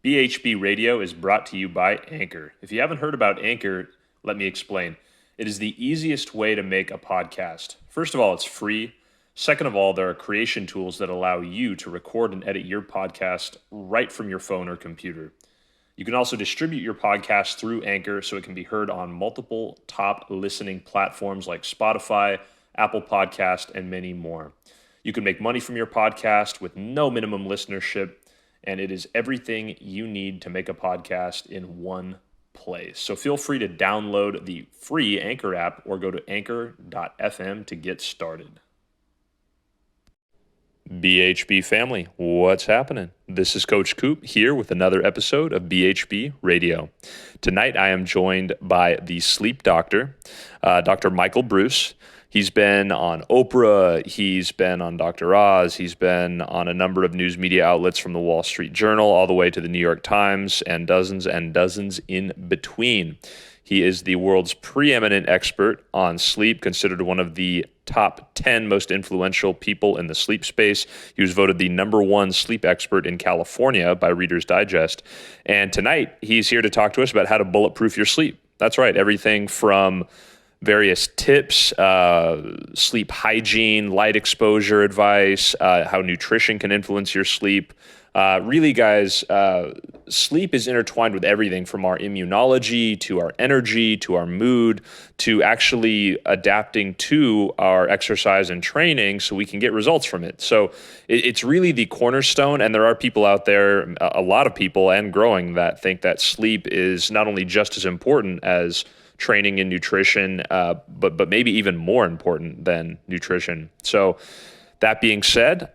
BHB Radio is brought to you by Anchor. If you haven't heard about Anchor, let me explain. It is the easiest way to make a podcast. First of all, it's free. Second of all, there are creation tools that allow you to record and edit your podcast right from your phone or computer. You can also distribute your podcast through Anchor so it can be heard on multiple top listening platforms like Spotify, Apple Podcast, and many more. You can make money from your podcast with no minimum listenership, and it is everything you need to make a podcast in one place. So feel free to download the free Anchor app or go to anchor.fm to get started. BHB family, what's happening? This is Coach Coop here with another episode of BHB Radio. Tonight I am joined by the sleep doctor, Dr. Michael Breus. He's been on Oprah, he's been on Dr. Oz, he's been on a number of news media outlets from the Wall Street Journal all the way to the New York Times and dozens in between. He is the world's preeminent expert on sleep, considered one of the top 10 most influential people in the sleep space. He was voted the number one sleep expert in California by Reader's Digest. And tonight, he's here to talk to us about how to bulletproof your sleep. That's right, everything from various tips, sleep hygiene, light exposure advice, how nutrition can influence your sleep. Really, guys, sleep is intertwined with everything from our immunology to our energy to our mood to actually adapting to our exercise and training so we can get results from it. So it's really the cornerstone, and there are people out there, a lot of people and growing, that think that sleep is not only just as important as training and nutrition, but maybe even more important than nutrition. So that being said,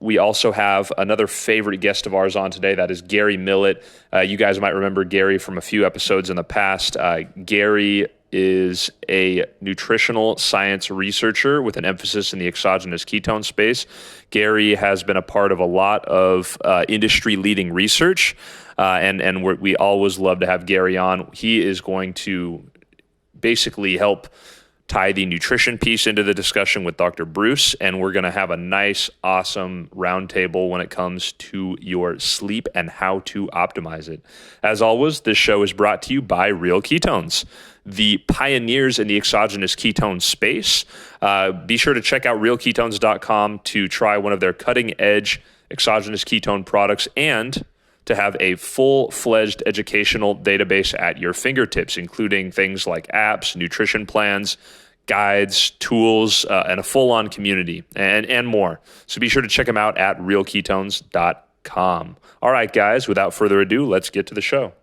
we also have another favorite guest of ours on today. That is Gary Millet. You guys might remember Gary from a few episodes in the past. Gary is a nutritional science researcher with an emphasis in the exogenous ketone space. Gary has been a part of a lot of industry-leading research, and we always love to have Gary on. He is going to basically help tie the nutrition piece into the discussion with Dr. Breus, and we're going to have a nice, awesome roundtable when it comes to your sleep and how to optimize it. As always, this show is brought to you by Real Ketones, the pioneers in the exogenous ketone space. Be sure to check out realketones.com to try one of their cutting-edge exogenous ketone products and to have a full-fledged educational database at your fingertips, including things like apps, nutrition plans, guides, tools, and a full-on community, and more. So be sure to check them out at realketones.com. All right, guys, without further ado, let's get to the show.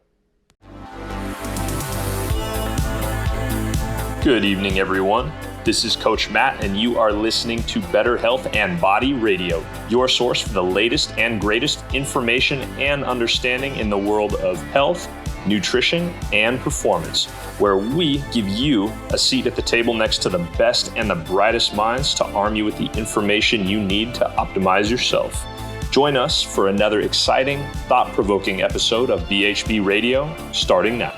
Good evening, everyone. This is Coach Matt, and you are listening to Better Health and Body Radio, your source for the latest and greatest information and understanding in the world of health, nutrition, and performance, where we give you a seat at the table next to the best and the brightest minds to arm you with the information you need to optimize yourself. Join us for another exciting, thought-provoking episode of BHB Radio, starting now.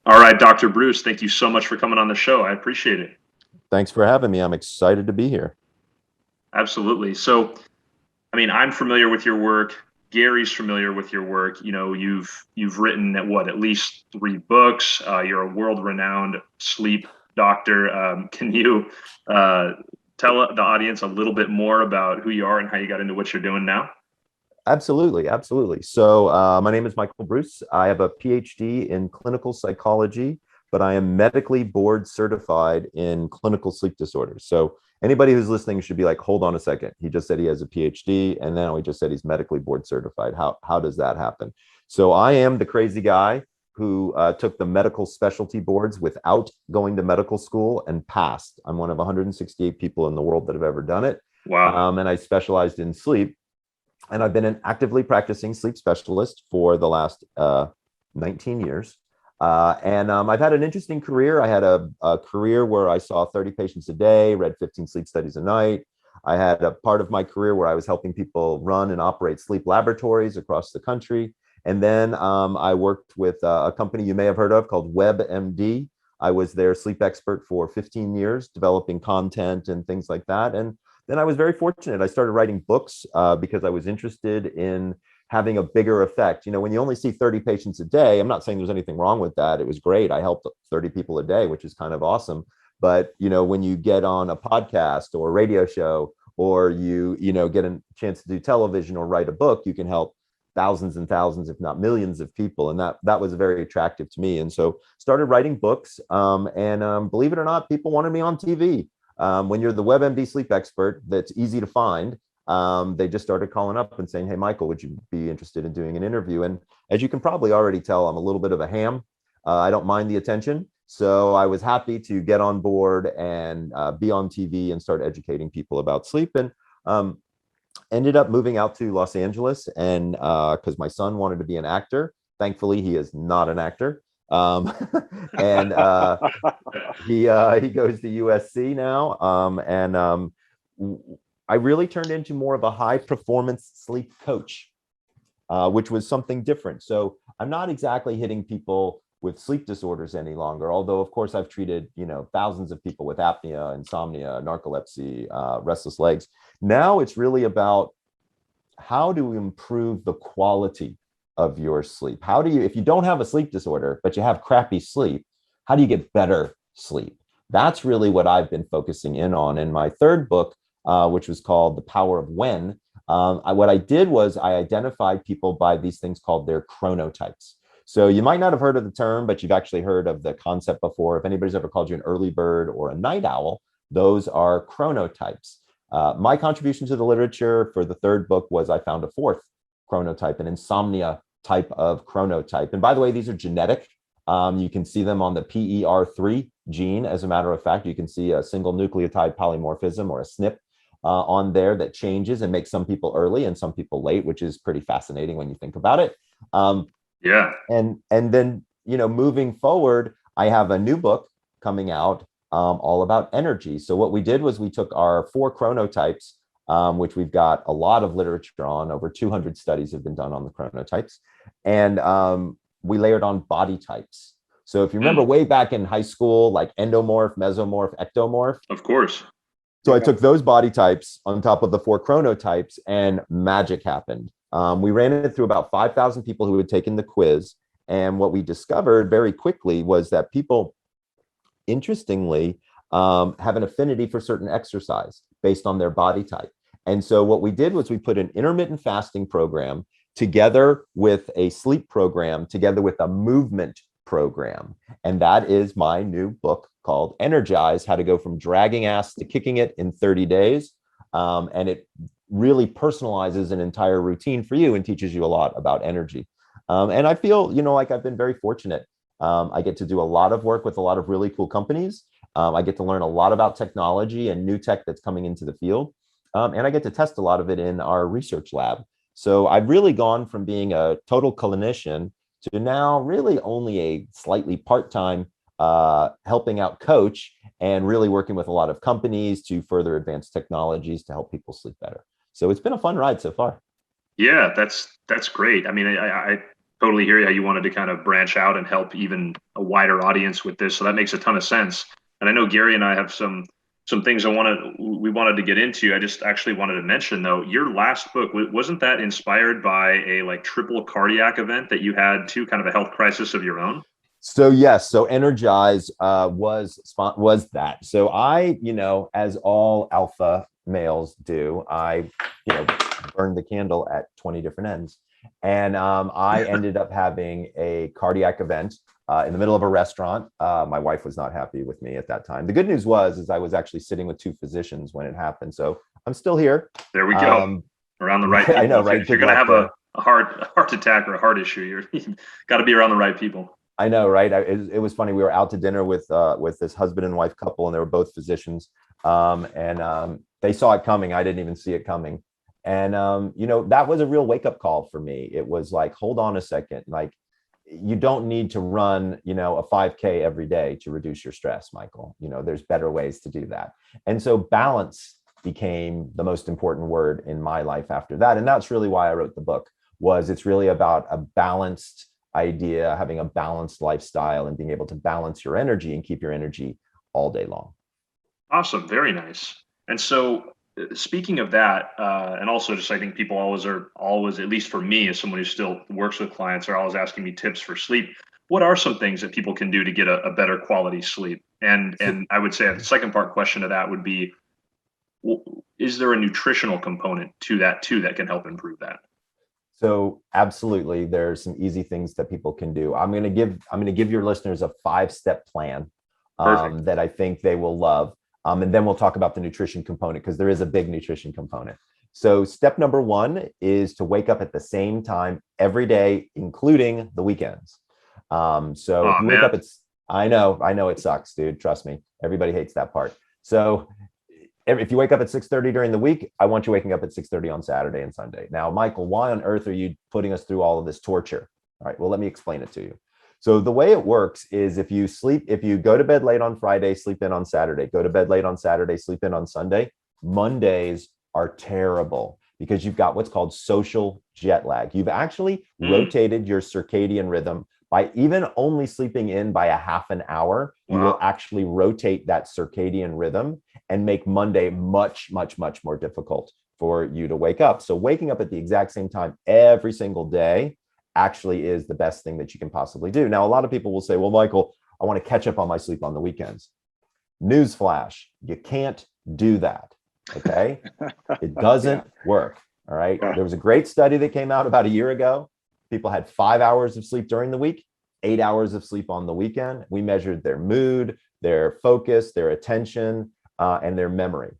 All right, Dr. Breus, thank you so much for coming on the show. I appreciate it. Thanks for having me. I'm excited to be here. Absolutely. So, I mean, I'm familiar with your work. Gary's familiar with your work. You know, you've written at least 3 books. You're a world-renowned sleep doctor. Can you tell the audience a little bit more about who you are and how you got into what you're doing now? Absolutely. So my name is Michael Breus. I have a PhD in clinical psychology, but I am medically board certified in clinical sleep disorders. So anybody who's listening should be like, hold on a second. He just said he has a PhD, and now he just said he's medically board certified. How does that happen? So I am the crazy guy who took the medical specialty boards without going to medical school and passed. I'm one of 168 people in the world that have ever done it. Wow. And I specialized in sleep. And I've been an actively practicing sleep specialist for the last 19 years. And I've had an interesting career. I had a career where I saw 30 patients a day, read 15 sleep studies a night. I had a part of my career where I was helping people run and operate sleep laboratories across the country. And then I worked with a company you may have heard of called WebMD. I was their sleep expert for 15 years, developing content and things like that. And then I was very fortunate. I started writing books because I was interested in having a bigger effect. When you only see 30 patients a day, I'm not saying there's anything wrong with that. It was great. I helped 30 people a day, which is kind of awesome. But, when you get on a podcast or a radio show, or you get a chance to do television or write a book, you can help thousands and thousands, if not millions of people. And that was very attractive to me. And so started writing books. And believe it or not, people wanted me on TV. When you're the WebMD sleep expert, that's easy to find. They just started calling up and saying, "Hey, Michael, would you be interested in doing an interview?" And as you can probably already tell, I'm a little bit of a ham. I don't mind the attention. So I was happy to get on board and be on TV and start educating people about sleep. And ended up moving out to Los Angeles, and because my son wanted to be an actor. Thankfully, he is not an actor. And he goes to USC now. I really turned into more of a high performance sleep coach, which was something different. So I'm not exactly hitting people with sleep disorders any longer, although of course I've treated thousands of people with apnea, insomnia, narcolepsy, restless legs. Now it's really about how to improve the quality of your sleep. How do you, if you don't have a sleep disorder but you have crappy sleep, how do you get better sleep? That's really what I've been focusing in on. In my third book, which was called The Power of When, what I did was I identified people by these things called their chronotypes. So you might not have heard of the term, but you've actually heard of the concept before. If anybody's ever called you an early bird or a night owl, those are chronotypes. My contribution to the literature for the third book was I found a fourth chronotype, an insomnia type of chronotype. And by the way, these are genetic. You can see them on the PER3 gene. As a matter of fact, you can see a single nucleotide polymorphism, or a SNP, on there that changes and makes some people early and some people late, which is pretty fascinating when you think about it. Yeah. And then, moving forward, I have a new book coming out all about energy. So what we did was we took our 4 chronotypes, which we've got a lot of literature on. Over 200 studies have been done on the chronotypes. And we layered on body types. So if you remember way back in high school, like endomorph, mesomorph, ectomorph. Of course. So I took those body types on top of the 4 chronotypes, and magic happened. We ran it through about 5,000 people who had taken the quiz. And what we discovered very quickly was that people, interestingly, have an affinity for certain exercise based on their body type. And so what we did was we put an intermittent fasting program together with a sleep program, together with a movement program. And that is my new book called Energize: How to Go from Dragging Ass to Kicking It in 30 Days. And it really personalizes an entire routine for you and teaches you a lot about energy. And I feel, like I've been very fortunate. I get to do a lot of work with a lot of really cool companies. I get to learn a lot about technology and new tech that's coming into the field. And I get to test a lot of it in our research lab. So I've really gone from being a total clinician to now really only a slightly part-time helping out coach, and really working with a lot of companies to further advance technologies to help people sleep better. So it's been a fun ride so far. Yeah, that's great. I mean, I totally hear you how you wanted to kind of branch out and help even a wider audience with this. So that makes a ton of sense. And I know Gary and I have some things we wanted to get into. I just actually wanted to mention, though, your last book, wasn't that inspired by a triple cardiac event that you had too, kind of a health crisis of your own? So yes, so Energize was that. So I, as all alpha males do, I, burned the candle at 20 different ends. And I ended up having a cardiac event in the middle of a restaurant. My wife was not happy with me at that time. The good news is I was actually sitting with 2 physicians when it happened. So I'm still here. There we go. Around the right people. I know, right? If you're going to have a heart attack or a heart issue, you got to be around the right people. I know, right? It was funny. We were out to dinner with this husband and wife couple, and they were both physicians. And they saw it coming. I didn't even see it coming. And, that was a real wake up call for me. It was like, hold on a second. Like, you don't need to run, a 5K every day to reduce your stress, Michael. There's better ways to do that. And so balance became the most important word in my life after that. And that's really why I wrote the book. It's really about a balanced idea, having a balanced lifestyle and being able to balance your energy and keep your energy all day long. Awesome. Very nice. And so speaking of that, and also just I think people always, at least for me as someone who still works with clients, are always asking me tips for sleep. What are some things that people can do to get a better quality sleep? And I would say the second part question to that would be, is there a nutritional component to that too that can help improve that? So absolutely, there's some easy things that people can do. I'm going to give your listeners a 5-step plan that I think they will love. And then we'll talk about the nutrition component, because there is a big nutrition component. So step number 1 is to wake up at the same time every day, including the weekends. So if you wake up, I know it sucks, dude. Trust me. Everybody hates that part. So if you wake up at 6:30 during the week, I want you waking up at 6:30 on Saturday and Sunday. Now, Michael, why on earth are you putting us through all of this torture? All right, well, let me explain it to you. So the way it works is if you go to bed late on Friday, sleep in on Saturday, go to bed late on Saturday, sleep in on Sunday, Mondays are terrible because you've got what's called social jet lag. You've actually rotated your circadian rhythm by even only sleeping in by a half an hour. You will actually rotate that circadian rhythm and make Monday much, much, much more difficult for you to wake up. So waking up at the exact same time every single day actually is the best thing that you can possibly do. Now, a lot of people will say, well, Michael, I want to catch up on my sleep on the weekends. Newsflash, you can't do that. Okay. It doesn't work. All right. There was a great study that came out about a year ago. People had 5 hours of sleep during the week, 8 hours of sleep on the weekend. We measured their mood, their focus, their attention, and their memory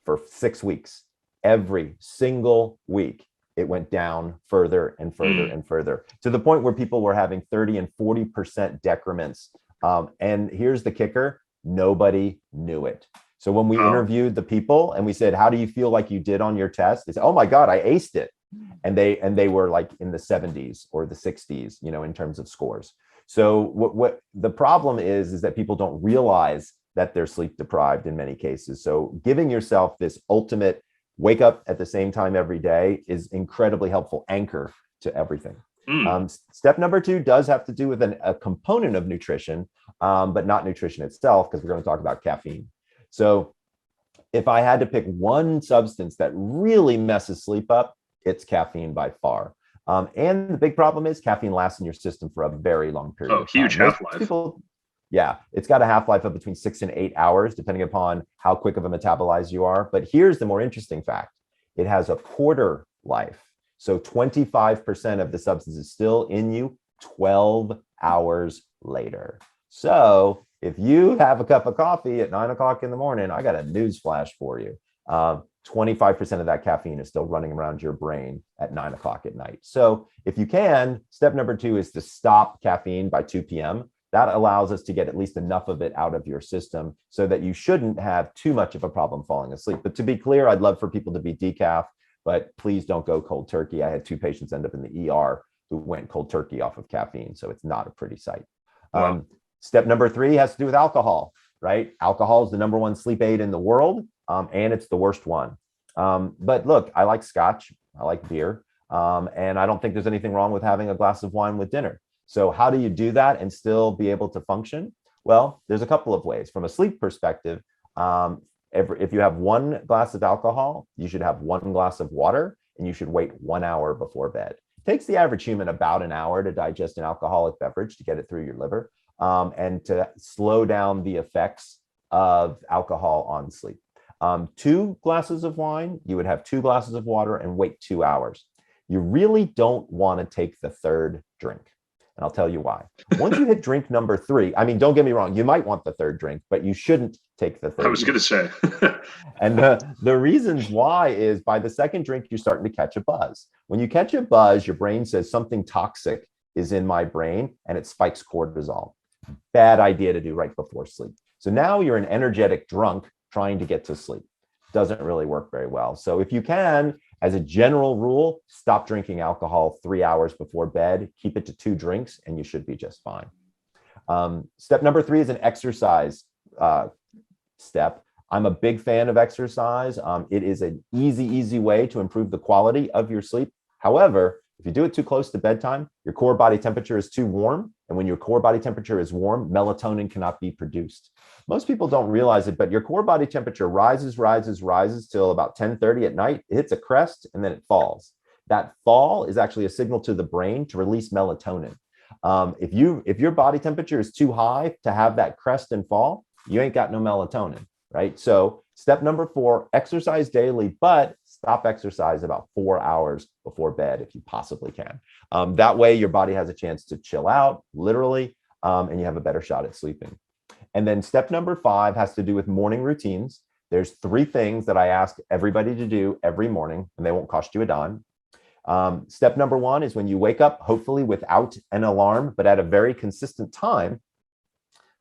for 6 weeks. Every single week, it went down further and further and further, to the point where people were having 30 and 40% decrements. And here's the kicker: nobody knew it. So when we interviewed the people and we said, how do you feel like you did on your test? They said, oh my God, I aced it. And they were like in the 70s or the 60s, in terms of scores. So what the problem is that people don't realize that they're sleep deprived in many cases. So giving yourself this ultimate wake up at the same time every day is incredibly helpful anchor to everything. Step number 2 does have to do with a component of nutrition, but not nutrition itself, because we're going to talk about caffeine. So if I had to pick one substance that really messes sleep up, it's caffeine by far. And the big problem is caffeine lasts in your system for a very long period of time. Huge half-life. Yeah, it's got a half-life of between 6 and 8 hours, depending upon how quick of a metabolizer you are. But here's the more interesting fact. It has a quarter life. So 25% of the substance is still in you 12 hours later. So if you have a cup of coffee at 9 o'clock in the morning, I got a news flash for you. 25% of that caffeine is still running around your brain at 9 o'clock at night. So if you can, step number 2 is to stop caffeine by 2 p.m. That allows us to get at least enough of it out of your system so that you shouldn't have too much of a problem falling asleep. But to be clear, I'd love for people to be decaf, but please don't go cold turkey. I had 2 patients end up in the ER who went cold turkey off of caffeine. So it's not a pretty sight. Wow. Step number 3 has to do with alcohol, right? Alcohol is the number 1 sleep aid in the world, and it's the worst one. But look, I like scotch, I like beer, and I don't think there's anything wrong with having a glass of wine with dinner. So how do you do that and still be able to function? Well, there's a couple of ways. From a sleep perspective, if you have 1 glass of alcohol, you should have 1 glass of water, and you should wait 1 hour before bed. It takes the average human about an hour to digest an alcoholic beverage to get it through your liver, and to slow down the effects of alcohol on sleep. 2 glasses of wine, you would have 2 glasses of water and wait 2 hours. You really don't want to take the 3rd drink. And I'll tell you why. Once you hit drink number 3, I mean, don't get me wrong, you might want the 3rd drink, but you shouldn't take the 3rd. I was going to say. And the reasons why is by the 2nd drink, you're starting to catch a buzz. When you catch a buzz, your brain says something toxic is in my brain, and it spikes cortisol. Bad idea to do right before sleep. So now you're an energetic drunk trying to get to sleep. Doesn't really work very well. So if you can, as a general rule, stop drinking alcohol 3 hours before bed, keep it to 2 drinks, and you should be just fine. Step number 3 is an exercise step. I'm a big fan of exercise. It is an easy way to improve the quality of your sleep. However, if you do it too close to bedtime, your core body temperature is too warm, And when your core body temperature is warm, melatonin cannot be produced. Most people don't realize it, but your core body temperature rises till about 10:30 at night. It hits a crest and then it falls. That fall is actually a signal to the brain to release melatonin. If your body temperature is too high to have that crest and fall, you ain't got no melatonin, right? So step number 4, exercise daily, but stop exercise about 4 hours before bed if you possibly can. That way your body has a chance to chill out, literally, and you have a better shot at sleeping. And then step number 5 has to do with morning routines. There's 3 things that I ask everybody to do every morning, and they won't cost you a dime. Step number 1 is when you wake up, hopefully without an alarm, but at a very consistent time,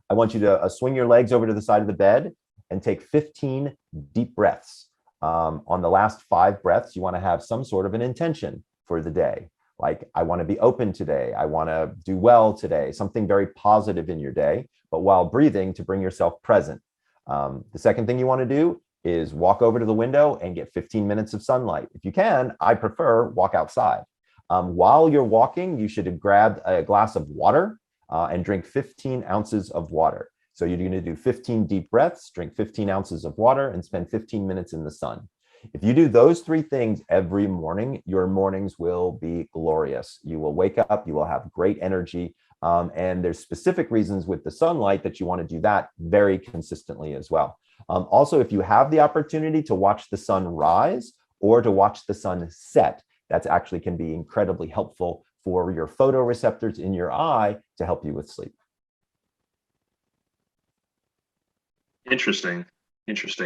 I want you to swing your legs over to the side of the bed and take 15 deep breaths. On the last 5 breaths, you want to have some sort of an intention for the day. Like, I want to be open today. I want to do well today, something very positive in your day, but while breathing to bring yourself present. The second thing you want to do is walk over to the window and get 15 minutes of sunlight. If you can, I prefer walk outside. While you're walking, you should grab a glass of water and drink 15 ounces of water. So you're going to do 15 deep breaths, drink 15 ounces of water, and spend 15 minutes in the sun. If you do those 3 things every morning, your mornings will be glorious. You will wake up, you will have great energy, and there's specific reasons with the sunlight that you want to do that very consistently as well. Also, if you have the opportunity to watch the sun rise or to watch the sun set, that actually can be incredibly helpful for your photoreceptors in your eye to help you with sleep. Interesting.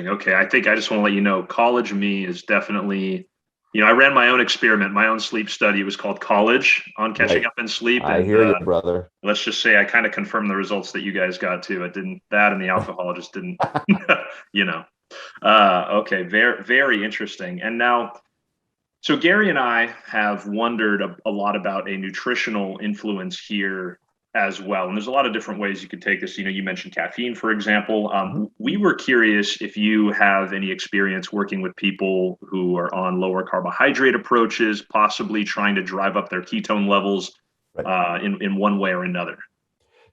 Okay. I think I just want to let you know, college me is definitely, I ran my own experiment, my own sleep study. It was called College on Catching Up in Sleep. I hear you, brother. Let's just say I kind of confirmed the results that you guys got too. That and the alcohol just didn't, okay. Very, very interesting. And now, so Gary and I have wondered a lot about a nutritional influence here as well. And there's a lot of different ways you could take this. You mentioned caffeine, for example. We were curious if you have any experience working with people who are on lower carbohydrate approaches, possibly trying to drive up their ketone levels in one way or another.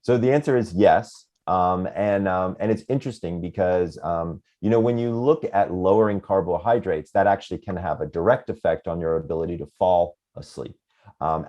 So the answer is yes. And it's interesting because, when you look at lowering carbohydrates, that actually can have a direct effect on your ability to fall asleep.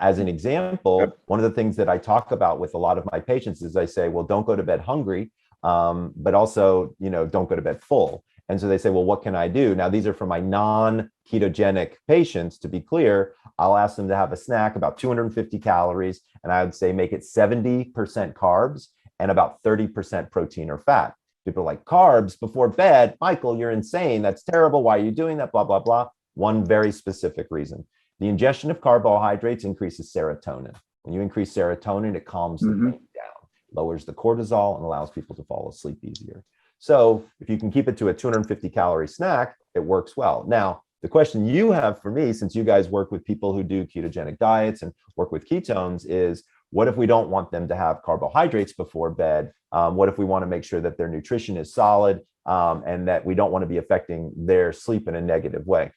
As an example, one of the things that I talk about with a lot of my patients is I say, well, don't go to bed hungry, but also, don't go to bed full. And so they say, well, what can I do? Now, these are for my non-ketogenic patients. To be clear, I'll ask them to have a snack about 250 calories, and I would say make it 70% carbs and about 30% protein or fat. People are like, carbs before bed? Michael, you're insane. That's terrible. Why are you doing that? Blah, blah, blah. One very specific reason. The ingestion of carbohydrates increases serotonin. When you increase serotonin, it calms the brain down, lowers the cortisol, and allows people to fall asleep easier. So if you can keep it to a 250 calorie snack, it works well. Now, the question you have for me, since you guys work with people who do ketogenic diets and work with ketones, is what if we don't want them to have carbohydrates before bed? What if we want to make sure that their nutrition is solid and that we don't want to be affecting their sleep in a negative way?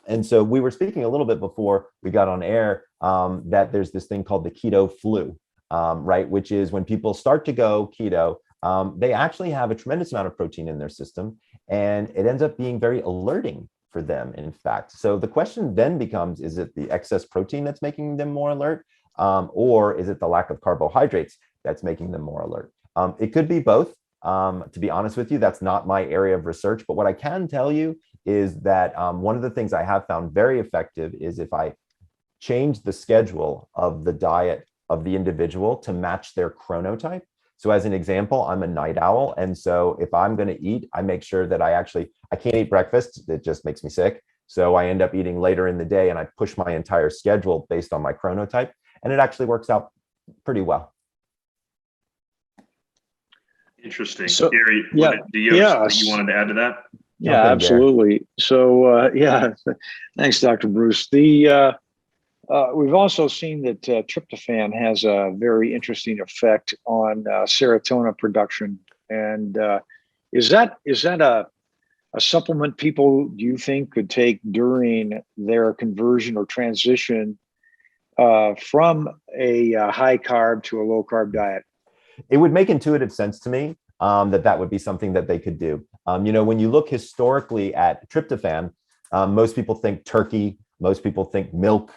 And so we were speaking a little bit before we got on air that there's this thing called the keto flu, right? Which is when people start to go keto, they actually have a tremendous amount of protein in their system, and it ends up being very alerting for them, in fact. So the question then becomes, is it the excess protein that's making them more alert? Or is it the lack of carbohydrates that's making them more alert? It could be both. To be honest with you, that's not my area of research. But what I can tell you is that one of the things I have found very effective is if I change the schedule of the diet of the individual to match their chronotype. So as an example, I'm a night owl. And so if I'm going to eat, I make sure that I can't eat breakfast. It just makes me sick. So I end up eating later in the day, and I push my entire schedule based on my chronotype. And it actually works out pretty well. Interesting. So, Gary, do you have something you wanted to add to that? Yeah, absolutely. So, thanks, Dr. Breus. We've also seen that tryptophan has a very interesting effect on serotonin production. And is that a supplement people, do you think, could take during their conversion or transition from a high carb to a low carb diet? It would make intuitive sense to me that would be something that they could do. When you look historically at tryptophan, most people think turkey, most people think milk,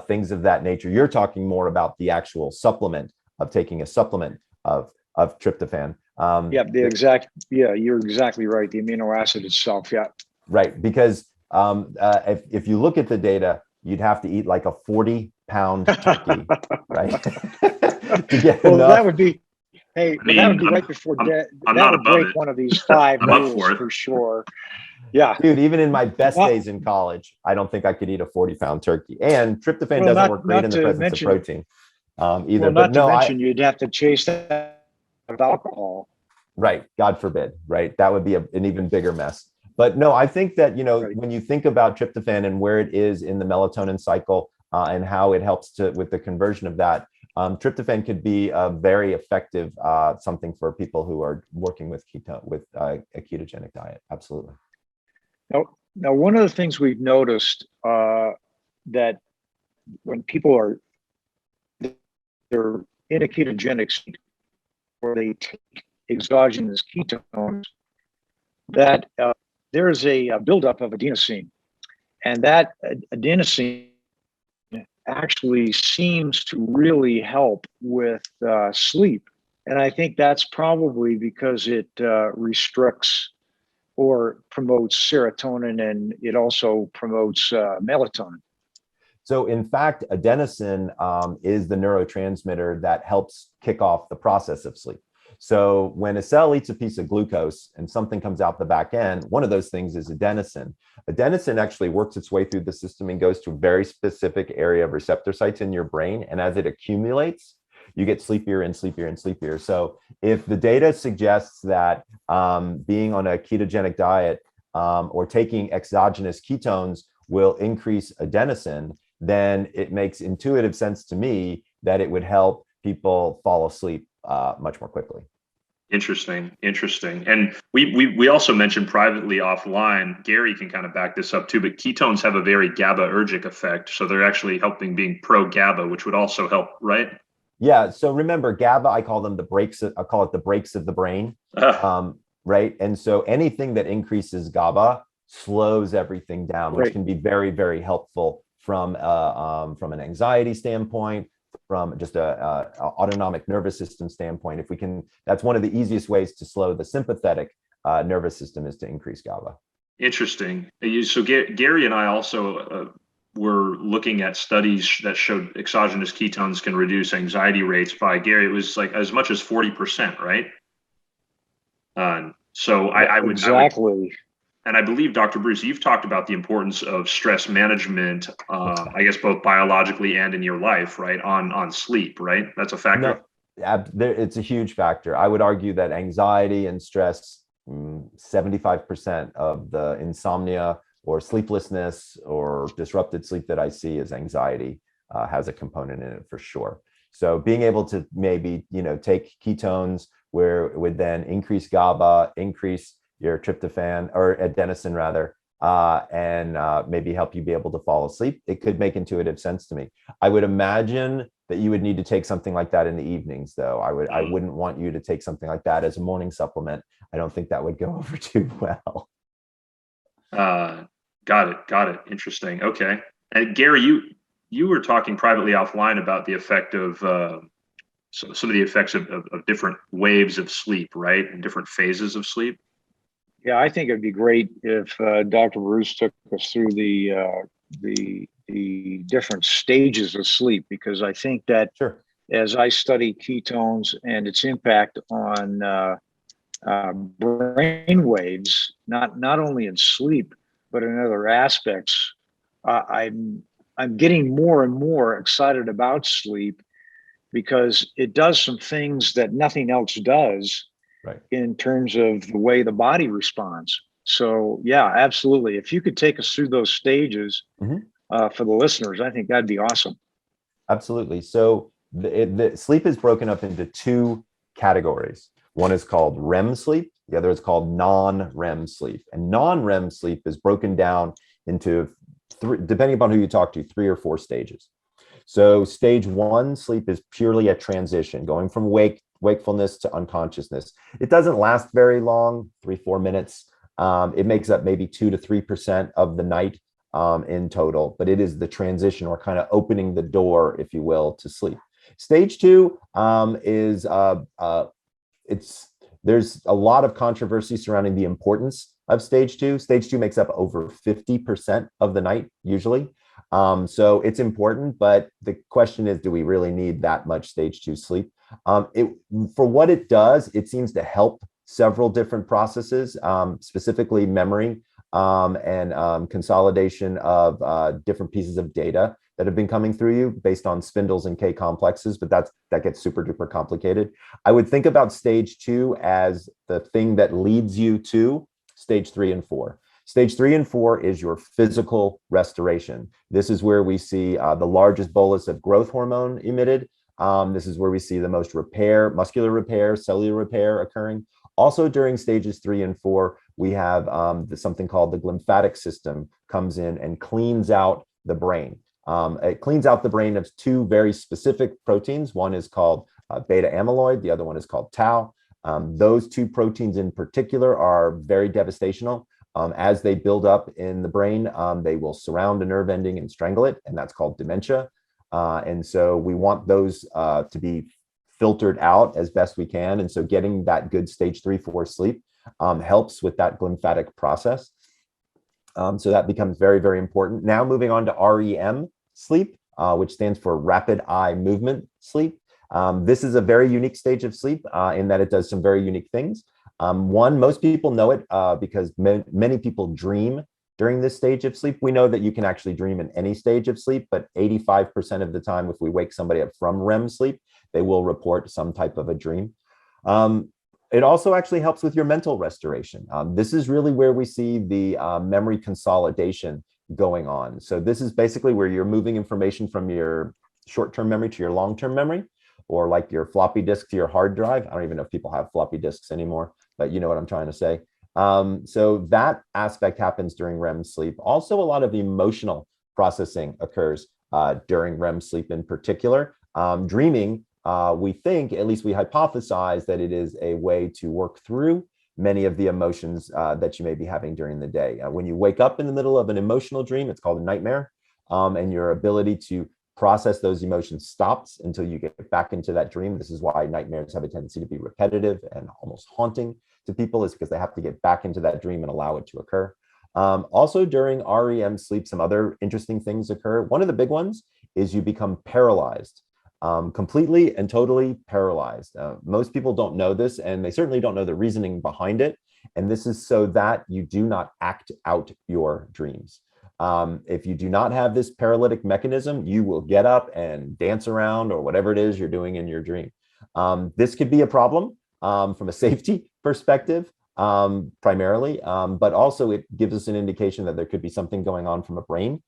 things of that nature. You're talking more about the actual supplement of taking a supplement of tryptophan. You're exactly right. The amino acid itself. Yeah. Right. Because if you look at the data, you'd have to eat like a 40-pound turkey, right? To get well, enough. that would be, that would be right before death. That would break one of these 5 rules for sure. Yeah. Dude, even in my best days in college, I don't think I could eat a 40-pound turkey. And tryptophan doesn't work great in the presence of protein either. Well, not to mention you'd have to chase that with alcohol. Right. God forbid. Right. That would be an even bigger mess. But no, I think that, when you think about tryptophan and where it is in the melatonin cycle and how it helps with the conversion of that, tryptophan could be a very effective something for people who are working with a ketogenic diet. Absolutely. Now, one of the things we've noticed that when people they're in a ketogenic state where they take exogenous ketones, that there is a buildup of adenosine, and that adenosine actually seems to really help with sleep. And I think that's probably because it restricts or promotes serotonin, and it also promotes melatonin. So in fact, adenosine is the neurotransmitter that helps kick off the process of sleep. So when a cell eats a piece of glucose and something comes out the back end, one of those things is adenosine. Adenosine actually works its way through the system and goes to a very specific area of receptor sites in your brain. And as it accumulates, you get sleepier and sleepier and sleepier. So if the data suggests that being on a ketogenic diet or taking exogenous ketones will increase adenosine, then it makes intuitive sense to me that it would help people fall asleep much more quickly. Interesting. And we also mentioned privately offline, Gary can kind of back this up too, but ketones have a very GABAergic effect. So they're actually helping being pro-GABA, which would also help, right? Yeah. So remember, GABA, I call them the brakes. I call it the brakes of the brain. Right. And so anything that increases GABA slows everything down, which can be very, very helpful from an anxiety standpoint, from just a autonomic nervous system standpoint. If we can, that's one of the easiest ways to slow the sympathetic nervous system is to increase GABA. Interesting. So Gary and I also were looking at studies that showed exogenous ketones can reduce anxiety rates by, Gary, it was like as much as 40%, right? So I would exactly. And I believe, Dr. Breus, you've talked about the importance of stress management, I guess, both biologically and in your life, right? On sleep, right? That's a factor. No, it's a huge factor. I would argue that anxiety and stress, 75% of the insomnia or sleeplessness or disrupted sleep that I see is anxiety has a component in it for sure. So being able to maybe, take ketones where it would then increase GABA, increase your tryptophan or adenosine rather, and maybe help you be able to fall asleep. It could make intuitive sense to me. I would imagine that you would need to take something like that in the evenings, though. I wouldn't want you to take something like that as a morning supplement. I don't think that would go over too well. Got it. Interesting. Okay. And Gary, you were talking privately offline about the effect of some of the effects of different waves of sleep, right? And different phases of sleep. Yeah, I think it'd be great if Dr. Breus took us through the different stages of sleep, because I think that as I study ketones and its impact on brain waves, not only in sleep but in other aspects, I'm getting more and more excited about sleep because it does some things that nothing else does. Right. In terms of the way the body responds. So yeah, absolutely. If you could take us through those stages for the listeners, I think that'd be awesome. Absolutely. So the sleep is broken up into 2 categories. One is called REM sleep. The other is called non-REM sleep. And non-REM sleep is broken down into 3, depending upon who you talk to, 3 or 4 stages. So stage one sleep is purely a transition, going from wakefulness to unconsciousness. It doesn't last very long, 3-4 minutes. It makes up maybe 2 to 3% of the night in total, but it is the transition, or kind of opening the door, if you will, to sleep. Stage two is there's a lot of controversy surrounding the importance of stage two. Stage two makes up over 50% of the night usually. So it's important, but the question is, do we really need that much stage two sleep? For what it does, it seems to help several different processes, specifically memory and consolidation of different pieces of data that have been coming through you based on spindles and K complexes, but that gets super duper complicated. I would think about stage two as the thing that leads you to stage 3 and 4. Stage 3 and 4 is your physical restoration. This is where we see the largest bolus of growth hormone emitted. This is where we see the most repair, muscular repair, cellular repair occurring. Also during stages 3 and 4, we have something called the glymphatic system comes in and cleans out the brain. It cleans out the brain of two very specific proteins. One is called beta amyloid. The other one is called tau. Those two proteins in particular are very devastational. As they build up in the brain, they will surround a nerve ending and strangle it, and that's called dementia. And so we want those to be filtered out as best we can. And so getting that good stage 3, 4 sleep helps with that glymphatic process. So that becomes very, very important. Now moving on to REM sleep, which stands for rapid eye movement sleep. This is a very unique stage of sleep in that it does some very unique things. One, most people know it because many people dream during this stage of sleep. We know that you can actually dream in any stage of sleep, but 85% of the time, if we wake somebody up from REM sleep, they will report some type of a dream. It also actually helps with your mental restoration. This is really where we see the memory consolidation going on. So this is basically where you're moving information from your short-term memory to your long-term memory, or like your floppy disk to your hard drive. I don't even know if people have floppy disks anymore, but you know what I'm trying to say. So that aspect happens during REM sleep. Also, a lot of emotional processing occurs during REM sleep in particular. Dreaming, we think, at least we hypothesize, that it is a way to work through many of the emotions that you may be having during the day. When you wake up in the middle of an emotional dream, it's called a nightmare, and your ability to process those emotions stops until you get back into that dream. This is why nightmares have a tendency to be repetitive and almost haunting to people, is because they have to get back into that dream and allow it to occur. Also during REM sleep, some other interesting things occur. One of the big ones is you become paralyzed, completely and totally paralyzed. Most people don't know this, and they certainly don't know the reasoning behind it. And this is so that you do not act out your dreams. If you do not have this paralytic mechanism, you will get up and dance around or whatever it is you're doing in your dream. This could be a problem from a safety perspective, primarily, but also it gives us an indication that there could be something going on from a brain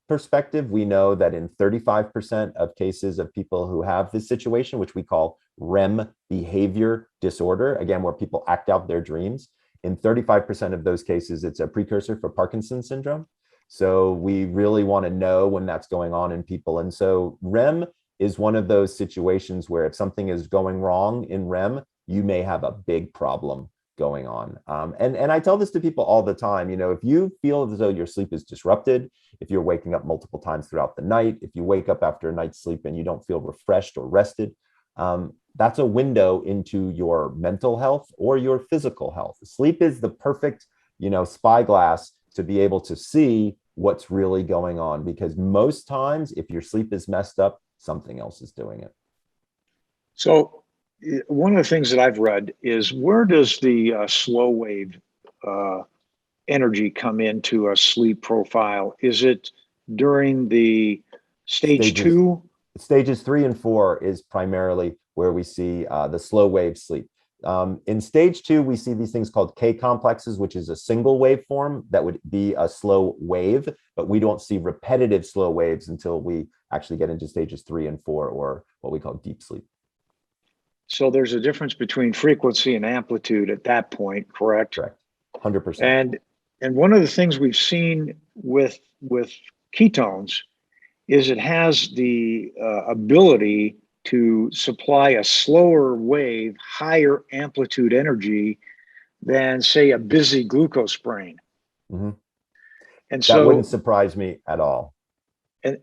perspective. We know that in 35% of cases of people who have this situation, which we call REM behavior disorder, again, where people act out their dreams, in 35% of those cases, it's a precursor for Parkinson's syndrome. So we really want to know when that's going on in people. And so REM is one of those situations where if something is going wrong in REM, you may have a big problem going on. And I tell this to people all the time, you know, if you feel as though your sleep is disrupted, if you're waking up multiple times throughout the night, if you wake up after a night's sleep and you don't feel refreshed or rested, that's a window into your mental health or your physical health. Sleep is the perfect, you know, spyglass to be able to see what's really going on, because most times if your sleep is messed up, something else is doing it. So one of the things that I've read is, where does the slow wave energy come into a sleep profile? Is it during the stage two? Stages 3 and 4 is primarily where we see the slow wave sleep. In stage 2, we see these things called K complexes, which is a single waveform that would be a slow wave, but we don't see repetitive slow waves until we actually get into stages 3 and 4, or what we call deep sleep. So there's a difference between frequency and amplitude at that point, correct? Correct, 100%. And one of the things we've seen with ketones is it has the ability to supply a slower wave, higher amplitude energy than, say, a busy glucose brain. Mm-hmm. And That so, wouldn't surprise me at all.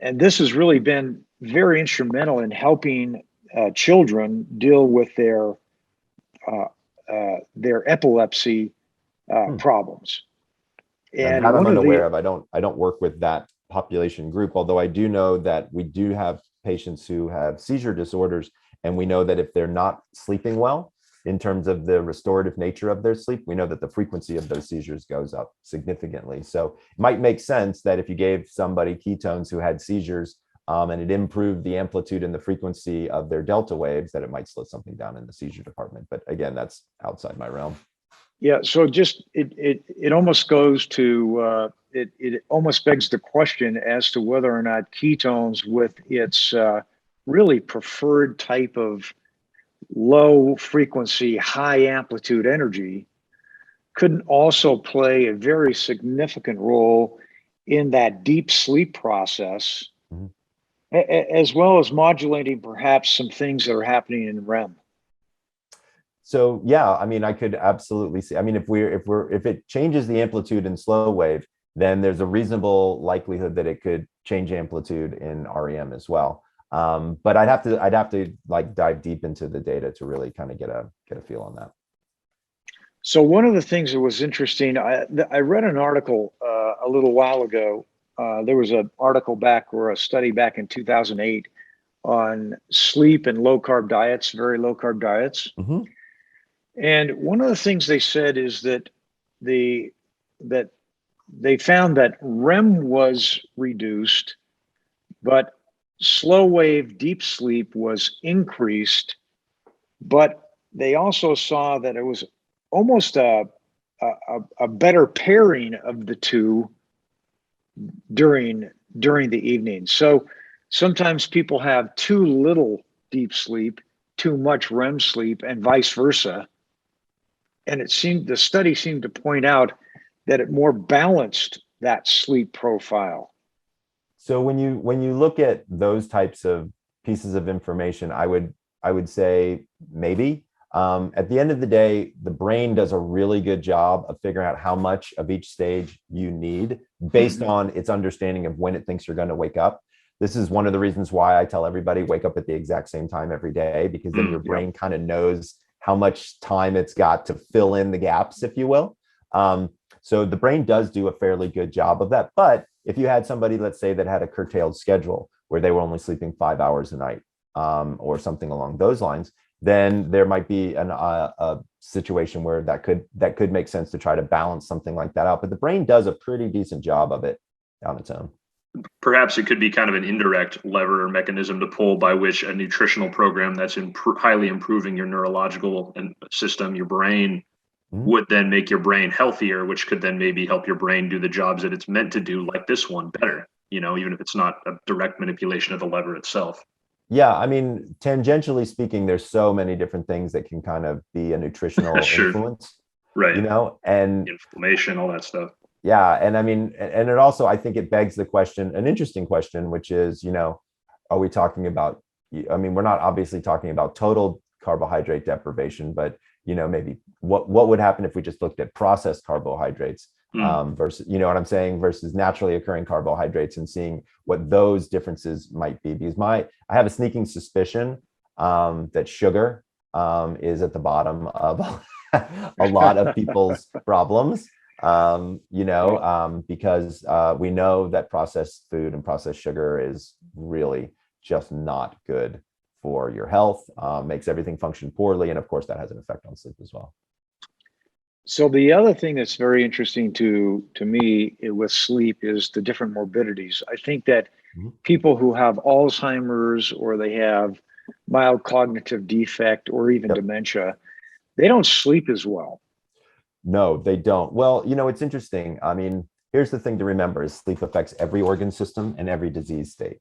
and this has really been very instrumental in helping children deal with their epilepsy problems. And that I'm one of unaware the of. I don't work with that population group, although I do know that we do have patients who have seizure disorders, and we know that if they're not sleeping well, in terms of the restorative nature of their sleep, we know that the frequency of those seizures goes up significantly. So it might make sense that if you gave somebody ketones who had seizures, and it improved the amplitude and the frequency of their delta waves, that it might slow something down in the seizure department. But again, that's outside my realm. Yeah, so just it almost goes to it almost begs the question as to whether or not ketones, with its really preferred type of low frequency, high amplitude energy, couldn't also play a very significant role in that deep sleep process, Mhm. as well as modulating perhaps some things that are happening in REM. So yeah, I mean, I could absolutely see. I mean, if it changes the amplitude in slow wave, then there's a reasonable likelihood that it could change amplitude in REM as well. But I'd have to like dive deep into the data to really kind of get a feel on that. So one of the things that was interesting, I read an article a little while ago. There was an article back, or a study back in 2008, on sleep and low carb diets, very low carb diets. Mm-hmm. And one of the things they said is that that they found that REM was reduced, but slow wave deep sleep was increased. But they also saw that it was almost a better pairing of the two during the evening. So sometimes people have too little deep sleep, too much REM sleep, and vice versa. And the study seemed to point out that it more balanced that sleep profile. So when you look at those types of pieces of information, I would say maybe. At the end of the day, the brain does a really good job of figuring out how much of each stage you need based on its understanding of when it thinks you're going to wake up. This is one of the reasons why I tell everybody wake up at the exact same time every day, because then your brain kind of knows how much time it's got to fill in the gaps, if you will. So the brain does do a fairly good job of that. But if you had somebody, let's say, that had a curtailed schedule where they were only sleeping 5 hours a night, or something along those lines, then there might be a situation where that could make sense to try to balance something like that out. But the brain does a pretty decent job of it on its own. Perhaps it could be kind of an indirect lever or mechanism to pull by which a nutritional program that's highly improving your neurological system, your brain, would then make your brain healthier, which could then maybe help your brain do the jobs that it's meant to do, like this one, better, even if it's not a direct manipulation of the lever itself. Yeah, I mean, tangentially speaking, there's so many different things that can kind of be a nutritional Sure. influence, right? And inflammation, all that stuff. Yeah, and I mean, and it also, I think it begs the question, an interesting question, which is, are we talking about? I mean, we're not obviously talking about total carbohydrate deprivation, but maybe what would happen if we just looked at processed carbohydrates versus, what I'm saying, versus naturally occurring carbohydrates, and seeing what those differences might be. Because I have a sneaking suspicion that sugar is at the bottom of a lot of people's problems. Because we know that processed food and processed sugar is really just not good for your health, makes everything function poorly. And of course, that has an effect on sleep as well. So the other thing that's very interesting to me with sleep is the different morbidities. I think that people who have Alzheimer's, or they have mild cognitive defect, or even dementia, they don't sleep as well. No, they don't. Well, it's interesting. I mean, here's the thing to remember is sleep affects every organ system and every disease state,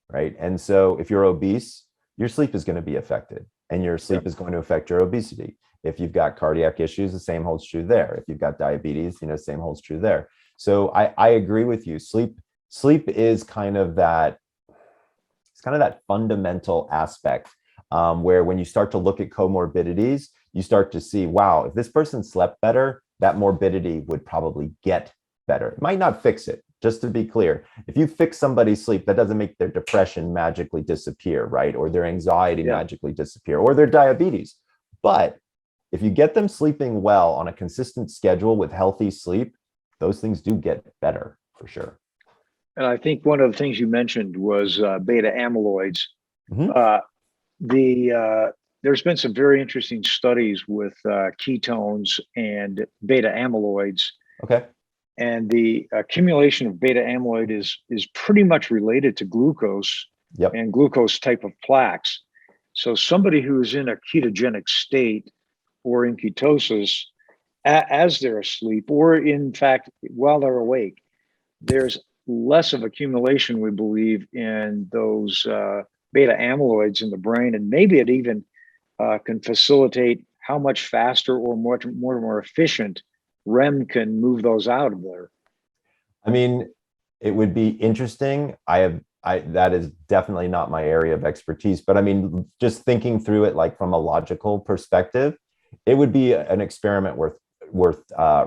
right? And so if you're obese, your sleep is going to be affected, and your sleep is going to affect your obesity. If you've got cardiac issues, the same holds true there. If you've got diabetes, same holds true there. So I agree with you. Sleep is kind of that kind of that fundamental aspect where when you start to look at comorbidities, you start to see, wow, if this person slept better, that morbidity would probably get better. It might not fix it. Just to be clear, if you fix somebody's sleep, that doesn't make their depression magically disappear, right? Or their anxiety magically disappear, or their diabetes. But if you get them sleeping well on a consistent schedule with healthy sleep, those things do get better for sure. And I think one of the things you mentioned was beta amyloids. There's been some very interesting studies with ketones and beta amyloids. Okay. And the accumulation of beta amyloid is pretty much related to glucose and glucose type of plaques. So somebody who's in a ketogenic state or in ketosis as they're asleep, or in fact, while they're awake, there's less of accumulation, we believe, in those beta amyloids in the brain. And maybe it even can facilitate how much faster or more efficient REM can move those out of there. I mean, it would be interesting. That is definitely not my area of expertise, but I mean, just thinking through it, like from a logical perspective, it would be an experiment worth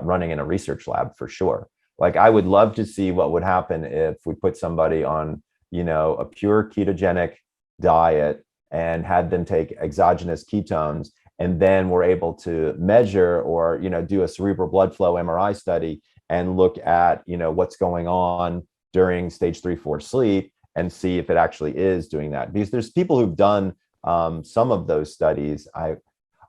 running in a research lab for sure. Like, I would love to see what would happen if we put somebody on, a pure ketogenic diet and had them take exogenous ketones, and then we're able to measure or, do a cerebral blood flow MRI study and look at, what's going on during stage 3-4 sleep and see if it actually is doing that. Because there's people who've done some of those studies. I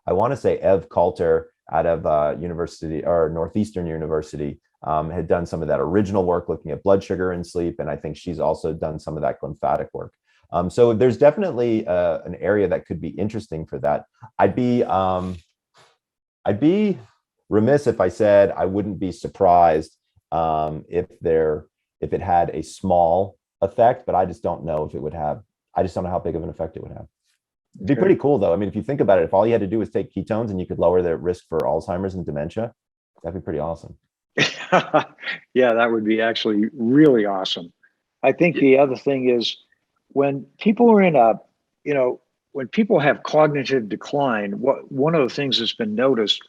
want to say Ev Coulter out of University or Northeastern University had done some of that original work looking at blood sugar and sleep. And I think she's also done some of that lymphatic work. So there's definitely an area that could be interesting for that. I'd be remiss if I said I wouldn't be surprised if it had a small effect, but I just don't know if it would have. I just don't know how big of an effect it would have. It'd be pretty cool though. I mean, if you think about it, if all you had to do was take ketones and you could lower the risk for Alzheimer's and dementia, that'd be pretty awesome. Yeah, that would be actually really awesome. I think the other thing is, when people are when people have cognitive decline, one of the things that's been noticed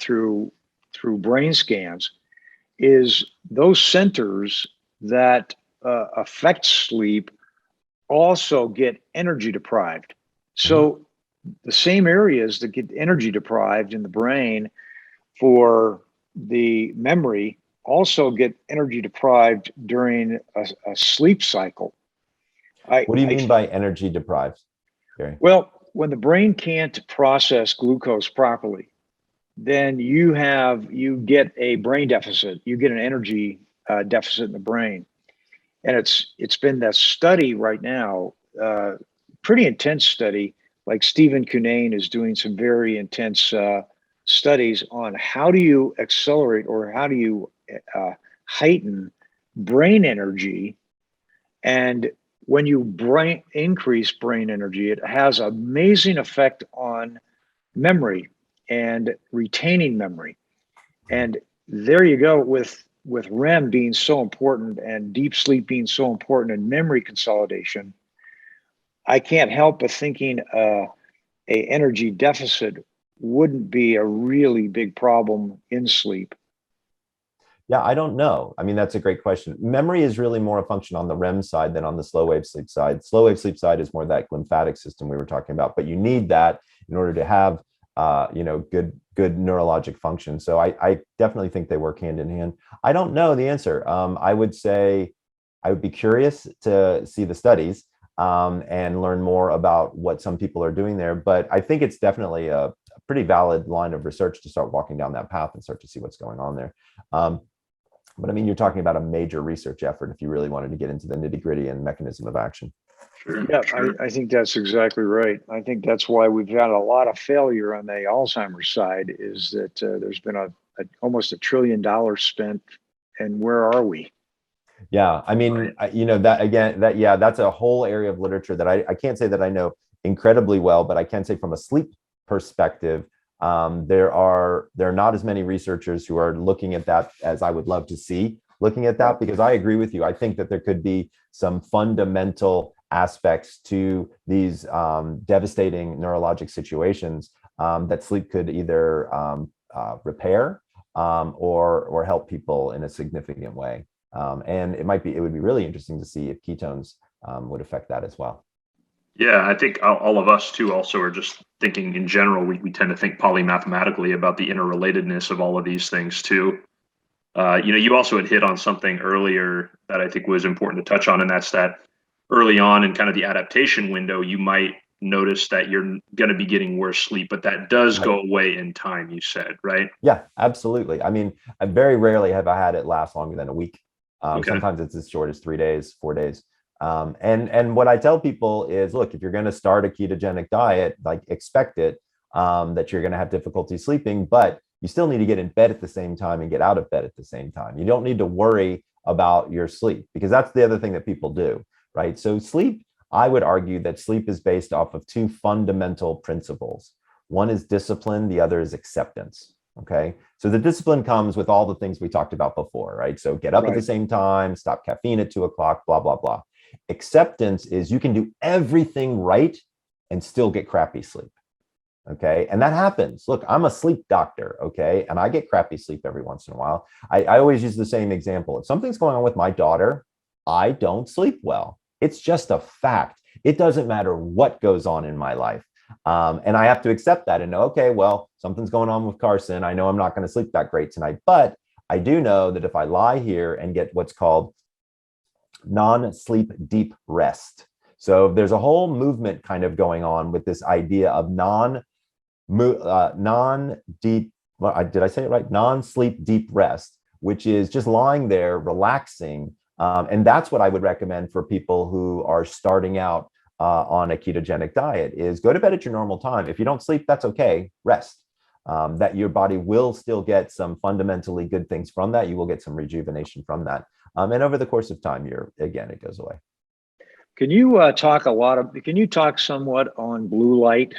through brain scans is those centers that affect sleep also get energy deprived. So the same areas that get energy deprived in the brain for the memory also get energy deprived during a sleep cycle. What do you mean by energy deprived, Gary? Well, when the brain can't process glucose properly, then you get a brain deficit. You get an energy deficit in the brain. And it's been that study right now, pretty intense study, like Stephen Cunnane is doing some very intense studies on how do you accelerate or how do you heighten brain energy. And when you increase brain energy, it has an amazing effect on memory and retaining memory. And there you go with REM being so important and deep sleep being so important and memory consolidation. I can't help but thinking a energy deficit wouldn't be a really big problem in sleep. Yeah, I don't know. I mean, that's a great question. Memory is really more a function on the REM side than on the slow wave sleep side. Slow wave sleep side is more that lymphatic system we were talking about, but you need that in order to have, good neurologic function. So I definitely think they work hand in hand. I don't know the answer. I would say I would be curious to see the studies and learn more about what some people are doing there. But I think it's definitely a pretty valid line of research to start walking down that path and start to see what's going on there. But I mean, you're talking about a major research effort if you really wanted to get into the nitty gritty and mechanism of action. Yeah, I think that's exactly right. I think that's why we've had a lot of failure on the Alzheimer's side, is that there's been almost $1 trillion spent, and where are we? Yeah, I mean, that's a whole area of literature that I can't say that I know incredibly well, but I can say from a sleep perspective, there are not as many researchers who are looking at that as I would love to see looking at that, because I agree with you. I think that there could be some fundamental aspects to these devastating neurologic situations that sleep could either repair or help people in a significant way. And it would be really interesting to see if ketones would affect that as well. Yeah, I think all of us too also are just thinking in general, we tend to think polymathematically about the interrelatedness of all of these things too. You also had hit on something earlier that I think was important to touch on, and that's that early on in kind of the adaptation window, you might notice that you're going to be getting worse sleep, but that does go away in time, you said, right? Yeah, absolutely. I mean, I very rarely have I had it last longer than a week. Okay. Sometimes it's as short as 3 days, 4 days. And what I tell people is, look, if you're going to start a ketogenic diet, like expect it, that you're going to have difficulty sleeping, but you still need to get in bed at the same time and get out of bed at the same time. You don't need to worry about your sleep, because that's the other thing that people do, right? So sleep, I would argue that sleep is based off of two fundamental principles. One is discipline, the other is acceptance. Okay. So the discipline comes with all the things we talked about before, right? So get up at the same time, stop caffeine at 2 o'clock, blah, blah, blah. Acceptance is you can do everything right and still get crappy sleep. Okay. And that happens. Look, I'm a sleep doctor. Okay. And I get crappy sleep every once in a while. I always use the same example. If something's going on with my daughter, I don't sleep well. It's just a fact. It doesn't matter what goes on in my life. And I have to accept that and know, okay, well, something's going on with Carson. I know I'm not going to sleep that great tonight, but I do know that if I lie here and get what's called non-sleep deep rest. So there's a whole movement kind of going on with this idea of non-deep, did I say it right? Non-sleep deep rest, which is just lying there, relaxing. And that's what I would recommend for people who are starting out on a ketogenic diet is go to bed at your normal time. If you don't sleep, that's okay, rest. That your body will still get some fundamentally good things from that. You will get some rejuvenation from that. And over the course of time, it goes away. Can you can you talk somewhat on blue light?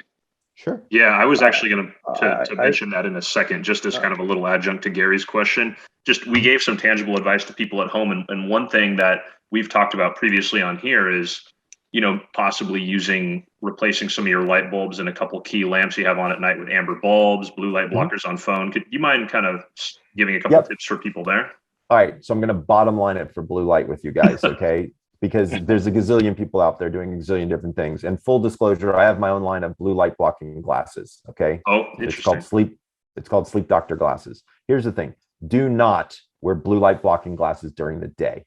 Sure. Yeah, I was actually going to mention that in a second, just as kind of a little adjunct to Gary's question. Just we gave some tangible advice to people at home. And one thing that we've talked about previously on here is, possibly replacing some of your light bulbs and a couple key lamps you have on at night with amber bulbs, blue light blockers on phone. Could you mind kind of giving a couple tips for people there? All right. So I'm going to bottom line it for blue light with you guys. Okay. Because there's a gazillion people out there doing a gazillion different things. And full disclosure, I have my own line of blue light blocking glasses. Okay. Oh, interesting. It's called Sleep Doctor glasses. Here's the thing. Do not wear blue light blocking glasses during the day.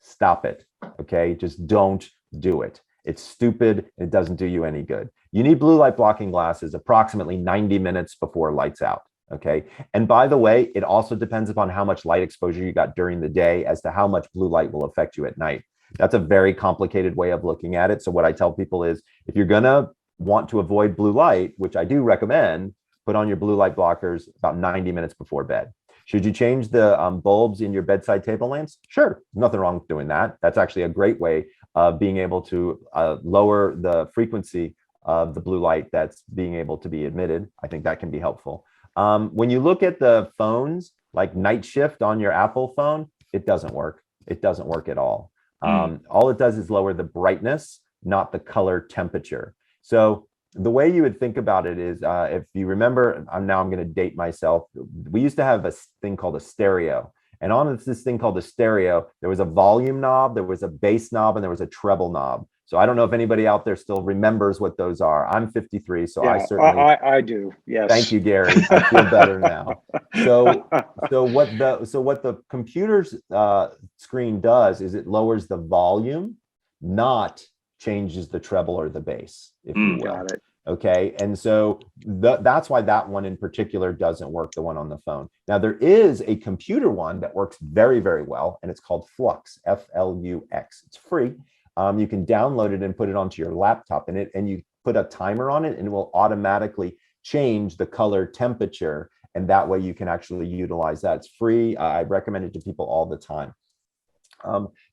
Stop it. Okay. Just don't do it. It's stupid. It doesn't do you any good. You need blue light blocking glasses approximately 90 minutes before lights out. Okay. And by the way, it also depends upon how much light exposure you got during the day as to how much blue light will affect you at night. That's a very complicated way of looking at it. So what I tell people is if you're going to want to avoid blue light, which I do recommend, put on your blue light blockers about 90 minutes before bed. Should you change the bulbs in your bedside table lamps? Sure. Nothing wrong with doing that. That's actually a great way of being able to lower the frequency of the blue light that's being able to be emitted. I think that can be helpful. When you look at the phones, like Night Shift on your Apple phone, it doesn't work. It doesn't work at all. All it does is lower the brightness, not the color temperature. So the way you would think about it is, if you remember, I'm going to date myself. We used to have a thing called a stereo. And on this thing called a stereo, there was a volume knob, there was a bass knob, and there was a treble knob. So I don't know if anybody out there still remembers what those are. I'm 53, so yeah, I certainly I do. Yes. Thank you, Gary. I feel better now. So what the computer's screen does is it lowers the volume, not changes the treble or the bass, if you will. Got it. Okay. And so that's why that one in particular doesn't work, the one on the phone. Now, there is a computer one that works very, very well, and it's called Flux, Flux. It's free. You can download it and put it onto your laptop, and you put a timer on it, and it will automatically change the color temperature. And that way you can actually utilize that. It's free. I recommend it to people all the time.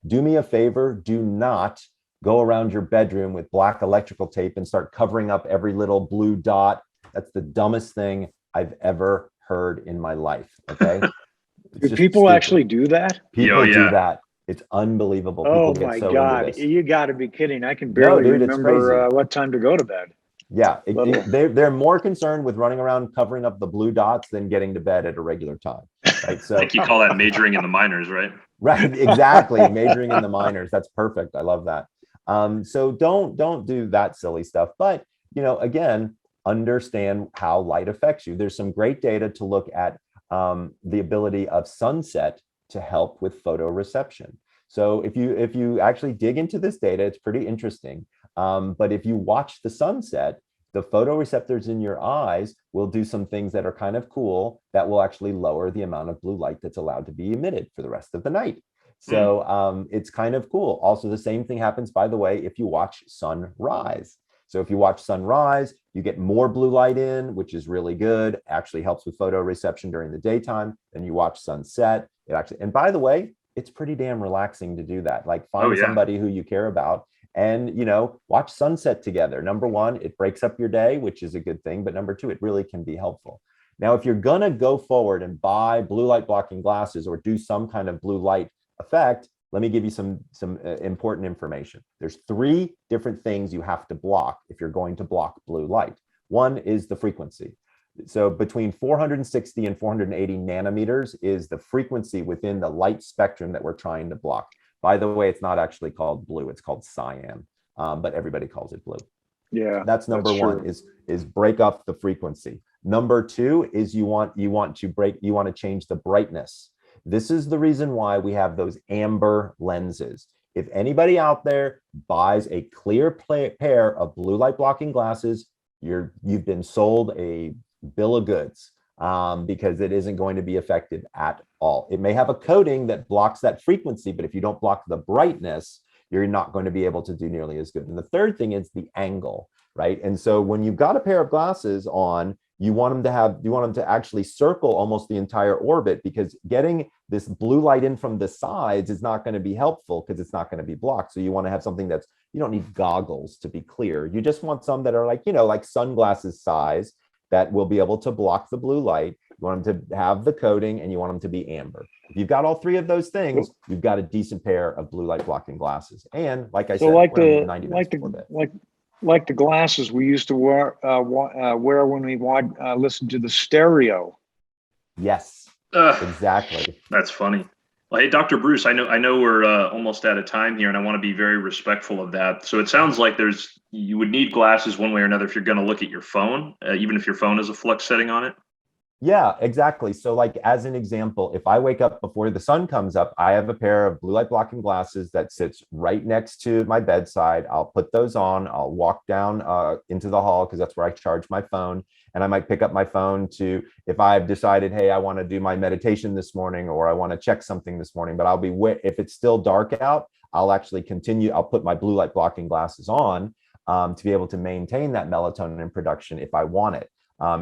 Do me a favor. Do not go around your bedroom with black electrical tape and start covering up every little blue dot. That's the dumbest thing I've ever heard in my life. Okay. Do people actually do that? People do that. It's unbelievable. Oh People get my so into God. this. You got to be kidding. I can No, barely dude, it's remember crazy. what time to go to bed. Yeah, Little. they're more concerned with running around covering up the blue dots than getting to bed at a regular time, right? I think So, you call that majoring in the minors, right? right, exactly. Majoring in the minors. That's perfect. I love that. So don't do that silly stuff. But again, understand how light affects you. There's some great data to look at the ability of sunset to help with photoreception. So if you actually dig into this data, it's pretty interesting. But if you watch the sunset, the photoreceptors in your eyes will do some things that are kind of cool that will actually lower the amount of blue light that's allowed to be emitted for the rest of the night. So it's kind of cool. Also, the same thing happens, by the way, if you watch sunrise. So if you watch sunrise, you get more blue light in, which is really good. Actually helps with photoreception during the daytime. Then you watch sunset. It actually, and by the way, it's pretty damn relaxing to do that. Like find somebody who you care about and watch sunset together. Number one, it breaks up your day, which is a good thing. But number two, it really can be helpful. Now, if you're gonna go forward and buy blue light blocking glasses or do some kind of blue light effect, let me give you some important information. There's 3 different things you have to block if you're going to block blue light. One is the frequency. So between 460 and 480 nanometers is the frequency within the light spectrum that we're trying to block. By the way, it's not actually called blue, it's called cyan, but everybody calls it blue. Yeah, that's number one, is break up the frequency. Number 2 is you want to change the brightness. This is the reason why we have those amber lenses. If anybody out there buys a clear pair of blue light blocking glasses, you've been sold a bill of goods, because it isn't going to be effective at all. It may have a coating that blocks that frequency, but if you don't block the brightness, you're not going to be able to do nearly as good. And the third thing is the angle, right? And so when you've got a pair of glasses on, you want them to actually circle almost the entire orbit, because getting this blue light in from the sides is not going to be helpful because it's not going to be blocked. So you want to have something you don't need goggles to be clear. You just want some that are like sunglasses size that will be able to block the blue light. You want them to have the coating and you want them to be amber. If you've got all 3 of those things, you've got a decent pair of blue light blocking glasses. And like I said, like the glasses we used to wear when we listen to the stereo. Yes, exactly. That's funny. Well, hey, Dr. Breus, I know we're almost out of time here, and I want to be very respectful of that. So it sounds like you would need glasses one way or another if you're going to look at your phone, even if your phone has a flux setting on it. Yeah, exactly. So like as an example, if I wake up before the sun comes up, I have a pair of blue light blocking glasses that sits right next to my bedside. I'll put those on. I'll walk down into the hall because that's where I charge my phone. And I might pick up my phone if I've decided, hey, I want to do my meditation this morning, or I want to check something this morning, but if it's still dark out, I'll actually continue. I'll put my blue light blocking glasses on to be able to maintain that melatonin production if I want it.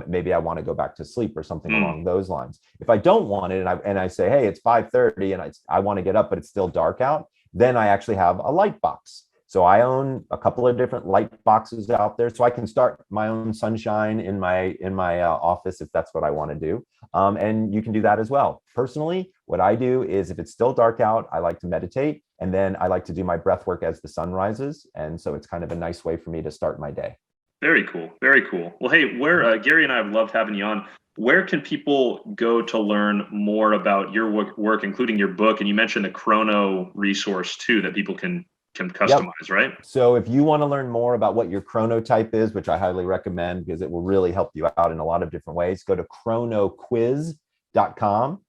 Maybe I want to go back to sleep or something along those lines. If I don't want it and I say, hey, it's 5:30 and I want to get up, but it's still dark out, then I actually have a light box. So I own a couple of different light boxes out there, so I can start my own sunshine in my office if that's what I want to do. And you can do that as well. Personally, what I do is if it's still dark out, I like to meditate, and then I like to do my breath work as the sun rises. And so it's kind of a nice way for me to start my day. Very cool. Very cool. Well, hey, Gary and I have loved having you on. Where can people go to learn more about your work, including your book? And you mentioned the Chrono resource too, that people can customize, right? So if you want to learn more about what your chronotype is, which I highly recommend because it will really help you out in a lot of different ways, go to chronoquiz.com.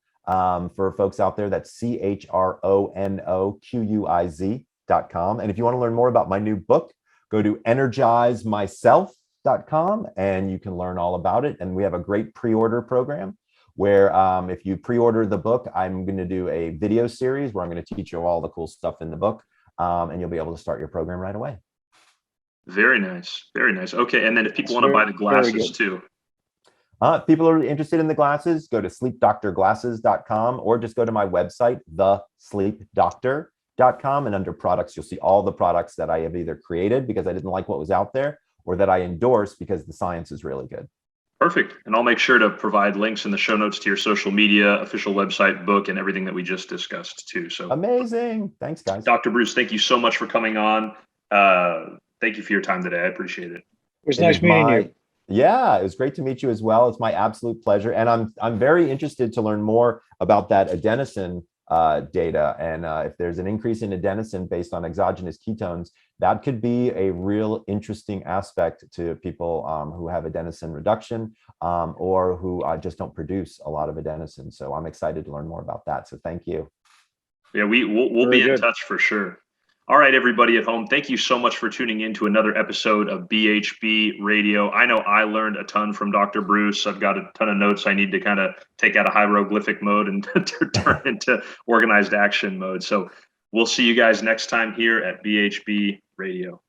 For folks out there, that's chronoquiz.com. And if you want to learn more about my new book, go to energizemyself.com and you can learn all about it. And we have a great pre-order program where if you pre-order the book, I'm going to do a video series where I'm going to teach you all the cool stuff in the book, and you'll be able to start your program right away. Very nice. Very nice. Okay. And then if people want to buy the glasses too. If people are interested in the glasses, go to sleepdoctorglasses.com or just go to my website, thesleepdoctor.com. And under products, you'll see all the products that I have either created because I didn't like what was out there or that I endorse because the science is really good. Perfect. And I'll make sure to provide links in the show notes to your social media, official website, book, and everything that we just discussed too. So amazing. Thanks, guys. Dr. Breus, thank you so much for coming on. Thank you for your time today. I appreciate it. It was nice meeting you. Yeah, it was great to meet you as well. It's my absolute pleasure. And I'm very interested to learn more about that adenosine data. And if there's an increase in adenosine based on exogenous ketones, that could be a real interesting aspect to people who have adenosine reduction or who just don't produce a lot of adenosine. So I'm excited to learn more about that. So thank you. Yeah, we'll be in touch for sure. All right, everybody at home, thank you so much for tuning in to another episode of BHB Radio. I know I learned a ton from Dr. Breus. I've got a ton of notes I need to kind of take out of hieroglyphic mode and turn into organized action mode. So we'll see you guys next time here at BHB Radio.